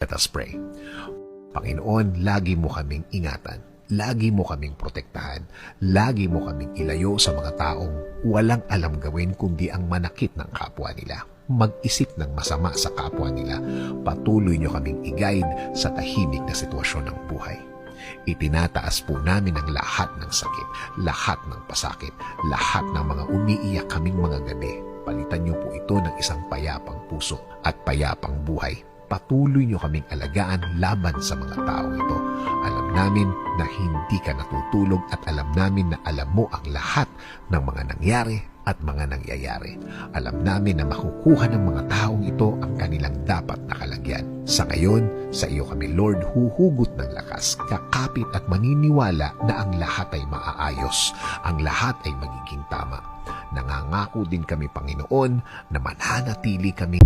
Let us pray. Panginoon, lagi mo kaming ingatan. Lagi mo kaming protektahan. Lagi mo kaming ilayo sa mga taong walang alam gawin kundi ang manakit ng kapwa nila. Mag-isip ng masama sa kapwa nila. Patuloy nyo kaming i-guide sa tahimik na sitwasyon ng buhay. Itinataas po namin ang lahat ng sakit, lahat ng pasakit, lahat ng mga umiiyak kaming mga gabi. Palitan nyo po ito ng isang payapang puso at payapang buhay. Patuloy nyo kaming alagaan laban sa mga taong ito. Alam namin na hindi ka natutulog at alam namin na alam mo ang lahat ng mga nangyari at mga nangyayari. Alam namin na makukuha ng mga taong ito ang kanilang dapat na kalagyan. Sa ngayon, sa iyo kami Lord huhugot ng lakas, kakapit at maniniwala na ang lahat ay maaayos, ang lahat ay magiging tama. Nangangako din kami Panginoon na mananatili kami